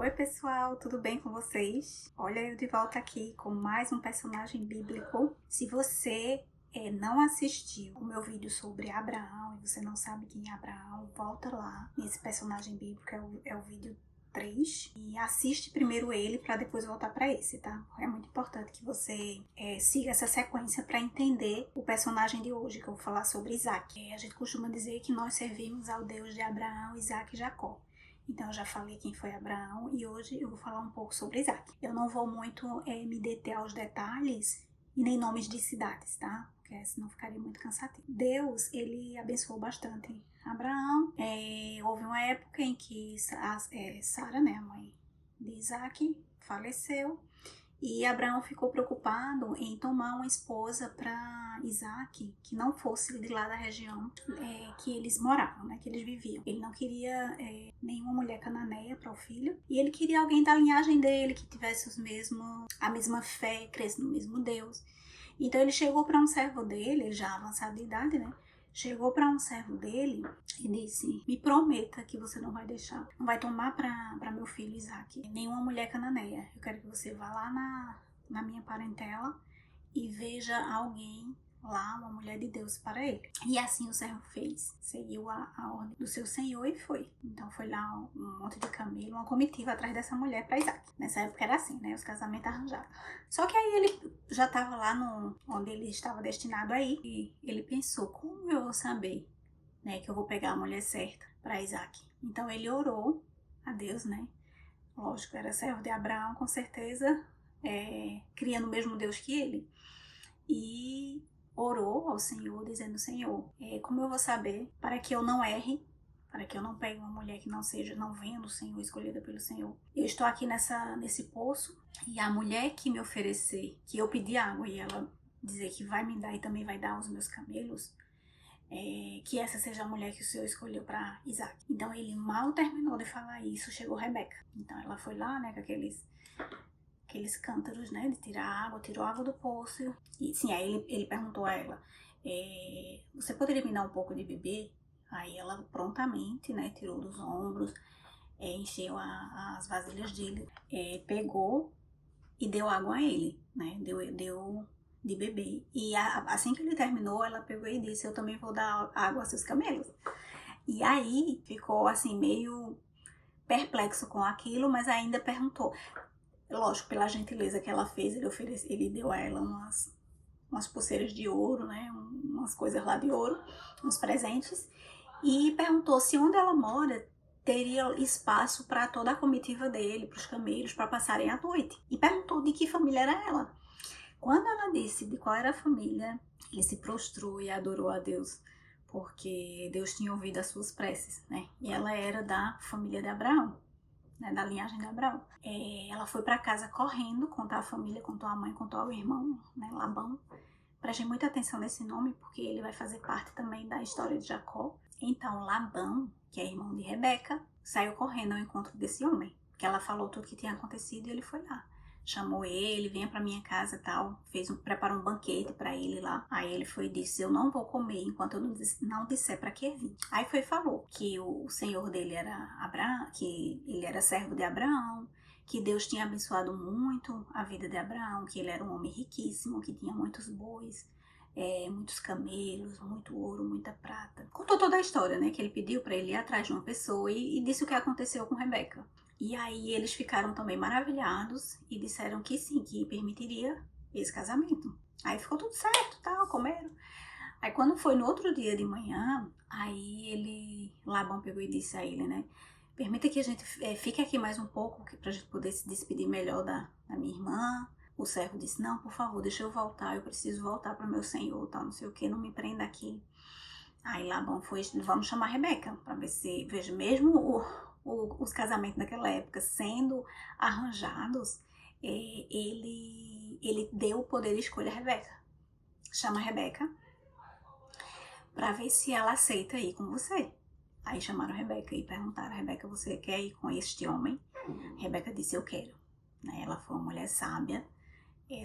Oi pessoal, tudo bem com vocês? Olha eu de volta aqui com mais um personagem bíblico. Se você não assistiu o meu vídeo sobre Abraão e você não sabe quem é Abraão, volta lá nesse personagem bíblico, é o vídeo 3 e assiste primeiro ele para depois voltar para esse, tá? É muito importante que você siga essa sequência para entender o personagem de hoje, que eu vou falar sobre Isaac. A gente costuma dizer que nós servimos ao Deus de Abraão, Isaac e Jacó. Então eu já falei quem foi Abraão e hoje eu vou falar um pouco sobre Isaac. Eu não vou muito me deter aos detalhes e nem nomes de cidades, tá? Porque senão ficaria muito cansativo. Deus, ele abençoou bastante Abraão. Houve uma época em que Sara, né, a mãe de Isaac, faleceu. E Abraão ficou preocupado em tomar uma esposa para Isaac que não fosse de lá da região que eles moravam, né, que eles viviam. Ele não queria nenhuma mulher cananeia para o filho e ele queria alguém da linhagem dele que tivesse a mesma fé, cresce no mesmo Deus. Então ele chegou para um servo dele, já avançado de idade, né? Chegou para um servo dele e disse: me prometa que você não vai deixar, não vai tomar para meu filho Isaac nenhuma mulher cananeia. Eu quero que você vá lá na minha parentela e veja alguém lá, uma mulher de Deus para ele. E assim o servo fez, seguiu a ordem do seu senhor e foi. Então foi lá um monte de camelo, uma comitiva atrás dessa mulher para Isaac. Nessa época era assim, né, os casamentos arranjados. Só que aí ele já estava lá onde ele estava destinado a ir e ele pensou: como eu vou saber, né, que eu vou pegar a mulher certa para Isaac? Então ele orou a Deus, né? Lógico, era servo de Abraão, com certeza, criando o mesmo Deus que ele. E orou ao Senhor, dizendo: Senhor, como eu vou saber para que eu não erre, para que eu não pegue uma mulher que não venha do Senhor, escolhida pelo Senhor? Eu estou aqui nesse poço e a mulher que me oferecer, que eu pedi água e ela dizer que vai me dar e também vai dar aos meus camelos, que essa seja a mulher que o Senhor escolheu para Isaac. Então ele mal terminou de falar isso, chegou Rebeca. Então ela foi lá, né, com aqueles cântaros, né, de tirar água, tirou água do poço. E sim, aí ele perguntou a ela: você poderia me dar um pouco de beber? Aí ela prontamente, né, tirou dos ombros, encheu as vasilhas dele, pegou e deu água a ele, né, deu de beber. E assim que ele terminou, ela pegou e disse: eu também vou dar água a seus camelos. E aí ficou assim meio perplexo com aquilo, mas ainda perguntou. Lógico, pela gentileza que ela fez, ele deu a ela umas pulseiras de ouro, né, umas coisas lá de ouro, uns presentes, e perguntou se onde ela mora teria espaço para toda a comitiva dele, para os camelos, para passarem a noite. E perguntou de que família era ela. Quando ela disse de qual era a família, ele se prostrou e adorou a Deus, porque Deus tinha ouvido as suas preces, né, e ela era da família de Abraão, né, da linhagem de Abraão. Ela foi para casa correndo, contou a família, contou a mãe, contou ao irmão, né, Labão. Prestem muita atenção nesse nome, porque ele vai fazer parte também da história de Jacó. Então Labão, que é irmão de Rebeca, saiu correndo ao encontro desse homem, porque ela falou tudo que tinha acontecido e ele foi lá. Chamou ele, venha para minha casa e tal, preparou um banquete para ele lá. Aí ele foi e disse: eu não vou comer enquanto eu não disser para que vim. Aí foi e falou que o senhor dele era Abraão, que ele era servo de Abraão, que Deus tinha abençoado muito a vida de Abraão, que ele era um homem riquíssimo, que tinha muitos bois, muitos camelos, muito ouro, muita prata. Contou toda a história, né, que ele pediu para ele ir atrás de uma pessoa e disse o que aconteceu com Rebeca. E aí eles ficaram também maravilhados e disseram que sim, que permitiria esse casamento. Aí ficou tudo certo, tal, comeram. Aí quando foi no outro dia de manhã, aí Labão pegou e disse a ele, né: permita que a gente fique aqui mais um pouco, pra gente poder se despedir melhor da minha irmã. O servo disse: não, por favor, deixa eu voltar, eu preciso voltar para meu senhor, tal, não sei o que, não me prenda aqui. Aí Labão foi: vamos chamar Rebeca, para ver se, veja, mesmo os casamentos naquela época sendo arranjados, ele deu o poder de escolha a Rebeca. Chama a Rebeca para ver se ela aceita ir com você. Aí chamaram a Rebeca e perguntaram: Rebeca, você quer ir com este homem? Rebeca disse: eu quero. Ela foi uma mulher sábia,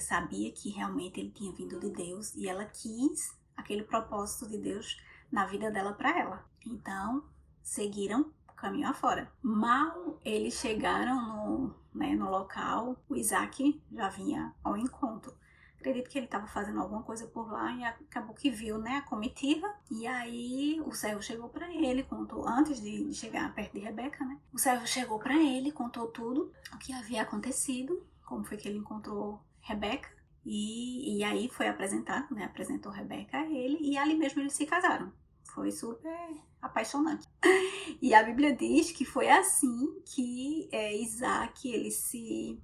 sabia que realmente ele tinha vindo de Deus e ela quis aquele propósito de Deus na vida dela para ela. Então seguiram caminho afora. Mal eles chegaram no local, o Isaac já vinha ao encontro. Acredito que ele estava fazendo alguma coisa por lá e acabou que viu, né, a comitiva. E aí o servo chegou para ele, contou, antes de chegar perto de Rebeca, né? O servo chegou para ele, contou tudo, o que havia acontecido, como foi que ele encontrou Rebeca. E aí foi apresentado, né? Apresentou Rebeca a ele e ali mesmo eles se casaram. Foi super apaixonante. E a Bíblia diz que foi assim que Isaac, ele se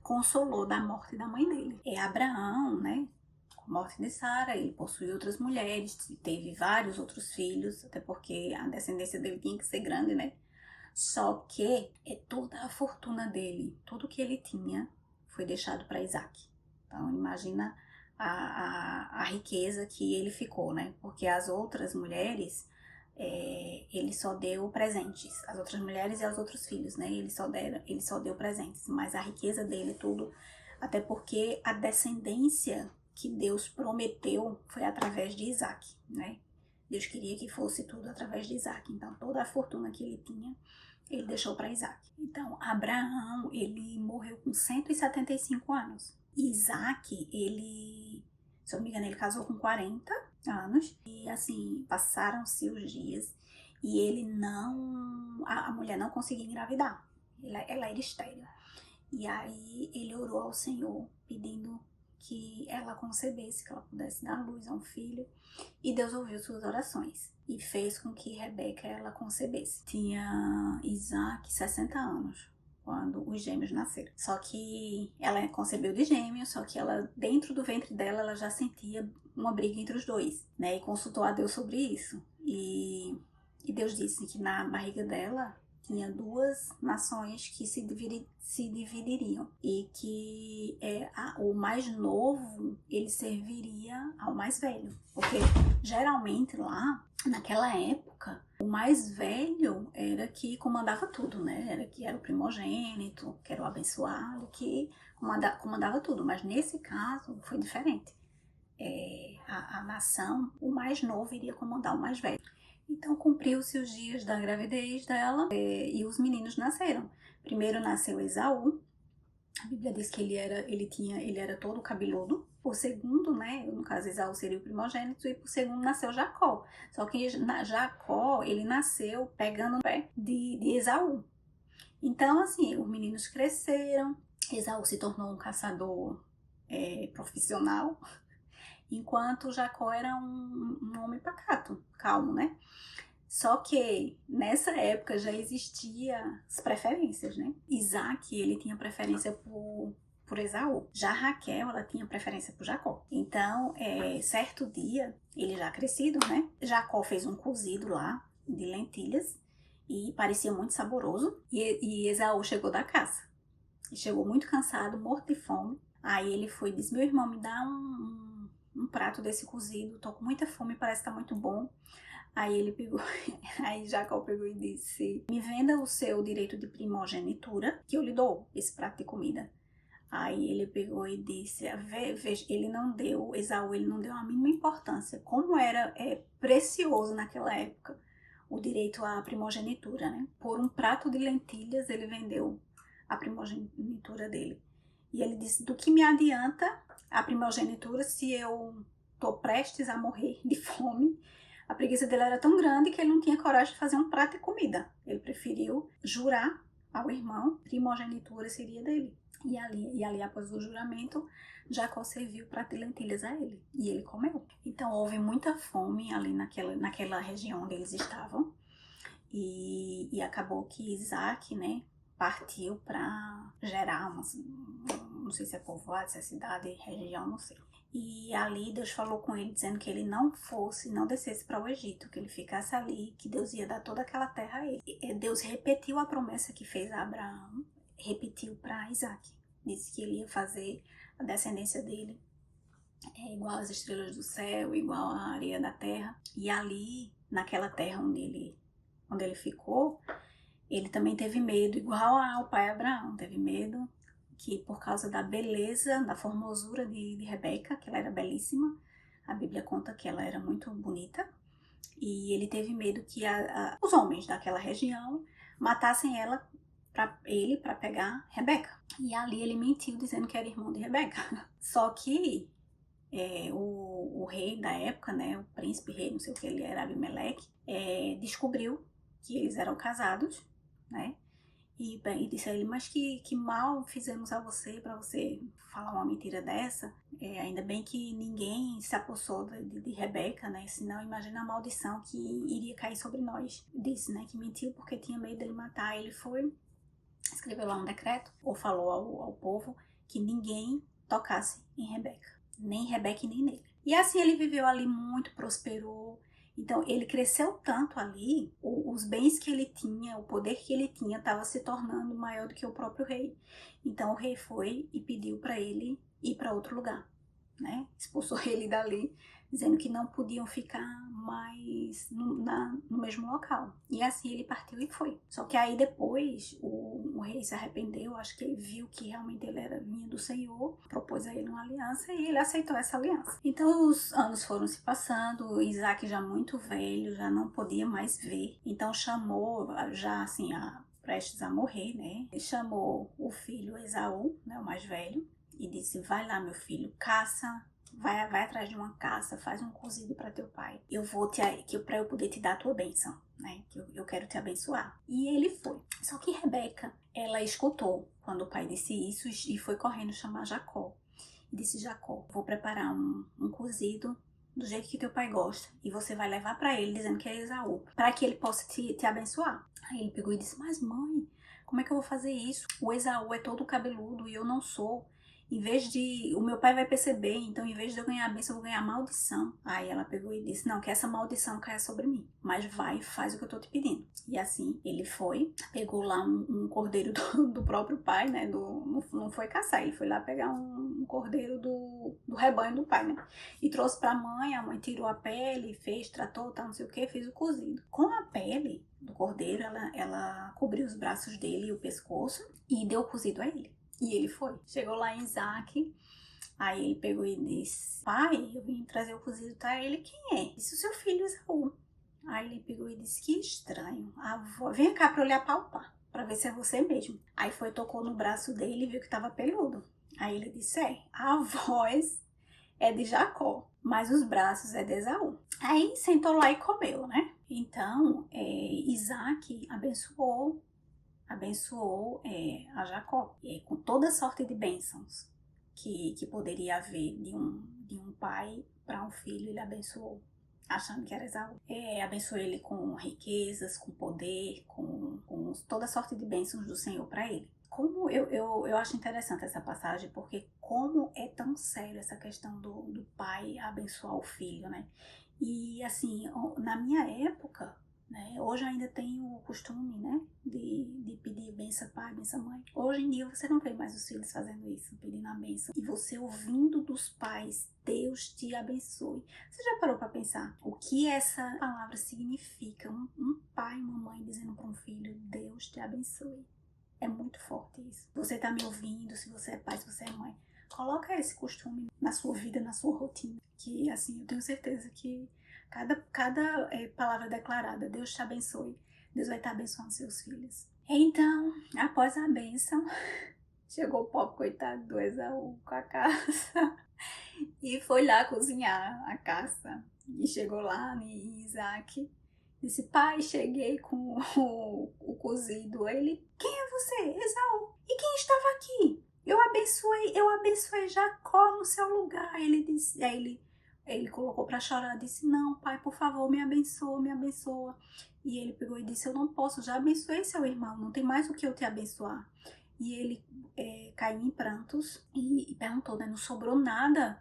consolou da morte da mãe dele. Abraão, né? Com a morte de Sara, ele possuiu outras mulheres, teve vários outros filhos, até porque a descendência dele tinha que ser grande, né? Só que toda a fortuna dele, tudo que ele tinha, foi deixado para Isaac. Então, imagina a riqueza que ele ficou, né? Porque as outras mulheres, ele só deu presentes. As outras mulheres e aos outros filhos, né? Ele só deu presentes. Mas a riqueza dele, tudo, até porque a descendência que Deus prometeu foi através de Isaac, né? Deus queria que fosse tudo através de Isaac. Então, toda a fortuna que ele tinha, ele deixou para Isaac. Então, Abraão, ele morreu com 175 anos. Isaac, ele, se eu não me engano, ele casou com 40 anos. E assim, passaram-se os dias e ele não... A mulher não conseguia engravidar. Ela era estéril. E aí ele orou ao Senhor, pedindo que ela concebesse, que ela pudesse dar luz a um filho. E Deus ouviu suas orações e fez com que Rebeca, ela concebesse. Tinha Isaac 60 anos quando os gêmeos nasceram. Só que ela concebeu de gêmeos, só que ela, dentro do ventre dela, ela já sentia uma briga entre os dois, né? E consultou a Deus sobre isso. E Deus disse que na barriga dela tinha duas nações que se dividiriam e que o mais novo, ele serviria ao mais velho, porque geralmente lá, naquela época, o mais velho era que comandava tudo, né? Era o primogênito, que era o abençoado, que comandava tudo, mas nesse caso foi diferente. A nação, o mais novo iria comandar o mais velho. Então cumpriu-se os dias da gravidez dela e os meninos nasceram. Primeiro nasceu Esaú. A Bíblia diz que ele era todo cabeludo. Por segundo, né, no caso Esaú seria o primogênito, e por segundo nasceu Jacó. Só que Jacó, ele nasceu pegando no pé de Esaú. Então, assim, os meninos cresceram. Esaú se tornou um caçador profissional, enquanto Jacó era um homem pacato, calmo, né? Só que nessa época já existiam as preferências, né? Isaac, ele tinha preferência por Esaú. Já Raquel, ela tinha preferência por Jacó. Então, certo dia, ele já crescido, né? Jacó fez um cozido lá de lentilhas e parecia muito saboroso. E Esaú chegou da caça. E chegou muito cansado, morto de fome. Aí ele foi e disse: meu irmão, me dá um prato desse cozido, tô com muita fome, parece que tá muito bom. Aí ele pegou, aí Jacó pegou e disse: me venda o seu direito de primogenitura, que eu lhe dou esse prato de comida. Aí ele pegou e disse, veja, Esaú, ele não deu a mínima importância, como era precioso naquela época o direito à primogenitura, né? Por um prato de lentilhas ele vendeu a primogenitura dele. E ele disse: do que me adianta a primogenitura se eu tô prestes a morrer de fome? A preguiça dele era tão grande que ele não tinha coragem de fazer um prato de comida. Ele preferiu jurar ao irmão, primogenitura seria dele. E ali após o juramento, Jacó serviu o prato de lentilhas a ele. E ele comeu. Então houve muita fome ali naquela região onde eles estavam. E acabou que Isaac, né, partiu para Gerar, não sei se é povoado, se é cidade, região, não sei. E ali Deus falou com ele, dizendo que ele não descesse para o Egito, que ele ficasse ali, que Deus ia dar toda aquela terra a ele. E Deus repetiu a promessa que fez a Abraão, repetiu para Isaac. Disse que ele ia fazer a descendência dele igual às estrelas do céu, igual à areia da terra. E ali, naquela terra onde ele ficou, ele também teve medo, igual ao pai Abraão, teve medo que por causa da beleza, da formosura de Rebeca, que ela era belíssima, a Bíblia conta que ela era muito bonita, e ele teve medo que os homens daquela região matassem ele para pegar Rebeca. E ali ele mentiu dizendo que era irmão de Rebeca. Só que o rei da época, né, o príncipe rei, não sei o que ele era, Abimeleque, descobriu que eles eram casados, né? E disse a ele, mas que mal fizemos a você para você falar uma mentira dessa? Ainda bem que ninguém se apossou de Rebeca, né? Senão imagina a maldição que iria cair sobre nós. Disse, né, que mentiu porque tinha medo dele matar. Ele foi, escreveu lá um decreto, ou falou ao povo que ninguém tocasse em Rebeca. Nem Rebeca e nem nele. E assim ele viveu ali muito, prosperou. Então ele cresceu tanto ali, os bens que ele tinha, o poder que ele tinha estava se tornando maior do que o próprio rei. Então o rei foi e pediu para ele ir para outro lugar, né? Expulsou ele dali, dizendo que não podiam ficar mais no mesmo local. E assim ele partiu e foi. Só que aí depois o rei se arrependeu, acho que ele viu que realmente ele vinha do Senhor, propôs a ele uma aliança e ele aceitou essa aliança. Então os anos foram se passando, Isaac já muito velho, já não podia mais ver. Então chamou, já assim, prestes a morrer, né? Ele chamou o filho Esaú, né, o mais velho, e disse, vai lá meu filho, caça, vai atrás de uma caça, faz um cozido para teu pai. Eu vou para eu poder te dar a tua bênção, né? Que eu quero te abençoar. E ele foi. Só que Rebeca, ela escutou quando o pai disse isso e foi correndo chamar Jacó. E disse, Jacó, vou preparar um cozido do jeito que teu pai gosta. E você vai levar para ele dizendo que é Esaú, para que ele possa te abençoar. Aí ele pegou e disse, mas mãe, como é que eu vou fazer isso? O Esaú é todo cabeludo e eu não sou. Em vez de... O meu pai vai perceber, então em vez de eu ganhar a bênção, eu vou ganhar a maldição. Aí ela pegou e disse, não, que essa maldição caia sobre mim. Mas vai e faz o que eu tô te pedindo. E assim, ele foi, pegou lá um cordeiro do próprio pai, né? Não foi caçar, ele foi lá pegar um cordeiro do rebanho do pai, né? E trouxe pra mãe, a mãe tirou a pele, fez, tratou, tal, não sei o que, fez o cozido. Com a pele do cordeiro, ela cobriu os braços dele e o pescoço e deu o cozido a ele. E ele foi. Chegou lá em Isaac, aí ele pegou e disse, pai, eu vim trazer o cozido, tá? Ele, quem é? Disse, o seu filho Esaú. Aí ele pegou e disse, que estranho. A avó, vem cá pra eu lhe apalpar, pra ver se é você mesmo. Aí foi, tocou no braço dele e viu que tava peludo. Aí ele disse, a voz é de Jacó, mas os braços é de Esaú. Aí sentou lá e comeu, né? Então, Isaac abençoou a Jacó, com toda sorte de bênçãos que poderia haver de um pai para um filho, ele abençoou, achando que era Esaú. Abençoou ele com riquezas, com poder, com toda sorte de bênçãos do Senhor para ele. Como eu acho interessante essa passagem, porque como é tão sério essa questão do pai abençoar o filho, né? E assim, na minha época, né, hoje eu ainda tenho o costume, né, de pedir benção pai, benção mãe. Hoje em dia você não vê mais os filhos fazendo isso, pedindo a benção. E você ouvindo dos pais, Deus te abençoe. Você já parou para pensar o que essa palavra significa? Um pai e uma mãe dizendo para um filho, Deus te abençoe. É muito forte isso. Você tá me ouvindo, se você é pai, se você é mãe, coloca esse costume na sua vida, na sua rotina. Que assim, eu tenho certeza que cada palavra declarada, Deus te abençoe, Deus vai estar abençoando seus filhos. Então, após a bênção, chegou o pobre coitado do Esaú com a caça e foi lá cozinhar a caça. E chegou lá em Isaac, disse, pai, cheguei com o cozido. Aí ele, quem é você? Esaú. E quem estava aqui? Eu abençoei Jacó no seu lugar. Aí ele colocou para chorar, disse, não, pai, por favor, me abençoa, me abençoa. E ele pegou e disse, eu não posso, já abençoei seu irmão, não tem mais o que eu te abençoar. E ele caiu em prantos e perguntou, né, não sobrou nada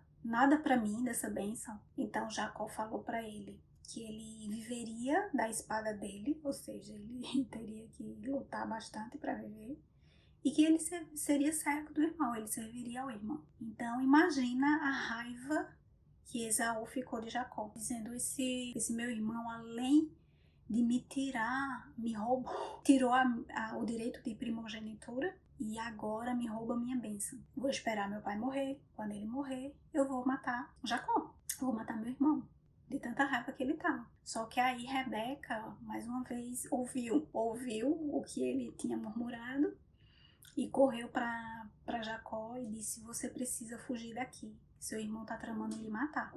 para mim dessa bênção. Então Jacó falou para ele que ele viveria da espada dele, ou seja, ele teria que lutar bastante para viver, e que ele seria servo do irmão, ele serviria ao irmão. Então imagina a raiva que Esaú ficou de Jacó, dizendo, esse meu irmão, além de me tirar, me roubou, tirou o direito de primogenitura e agora me rouba a minha bênção. Vou esperar meu pai morrer, quando ele morrer, eu vou matar Jacó, vou matar meu irmão. de tanta raiva que ele tava. Só que aí Rebeca, mais uma vez, ouviu o que ele tinha murmurado e correu para Jacó e disse: você precisa fugir daqui, seu irmão tá tramando lhe matar.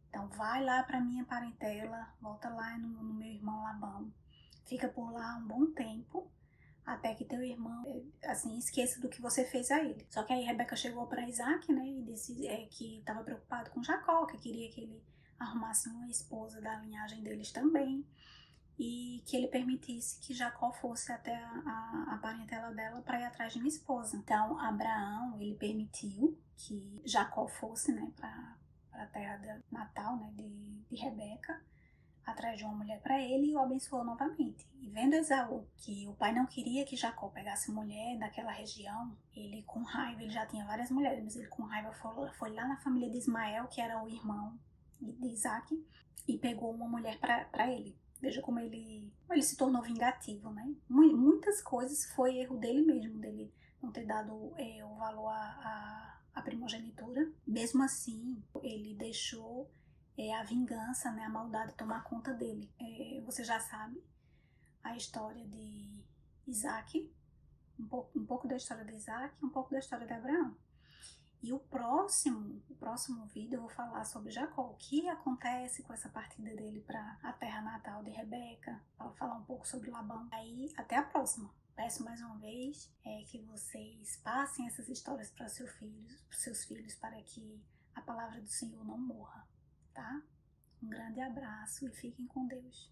Então vai lá para minha parentela, volta lá no meu irmão Labão, fica por lá um bom tempo, até que teu irmão, assim, esqueça do que você fez a ele. Só que aí Rebeca chegou para Isaac, né, e disse que estava preocupado com Jacó, que queria que ele arrumasse uma esposa da linhagem deles também, e que ele permitisse que Jacó fosse até a parentela dela para ir atrás de uma esposa. Então Abraão, ele permitiu que Jacó fosse, né, para a terra natal, né, de Rebeca, atrás de uma mulher para ele, e o abençoou novamente. E vendo Esaú que o pai não queria que Jacó pegasse mulher daquela região, ele com raiva, ele já tinha várias mulheres, mas ele com raiva foi lá na família de Ismael, que era o irmão de Isaac, e pegou uma mulher para ele. Veja como ele se tornou vingativo, né? Muitas coisas foi erro dele mesmo, dele não ter dado o valor à primogenitura. Mesmo assim, ele deixou a vingança, né, a maldade tomar conta dele. Você já sabe a história de Isaac, um pouco da história de Isaac, um pouco da história de Abraão. E o próximo vídeo eu vou falar sobre Jacó, o que acontece com essa partida dele para a terra natal de Rebeca, para falar um pouco sobre Labão. Aí, até a próxima. Peço mais uma vez que vocês passem essas histórias para seus filhos, para que a palavra do Senhor não morra, tá? Um grande abraço e fiquem com Deus.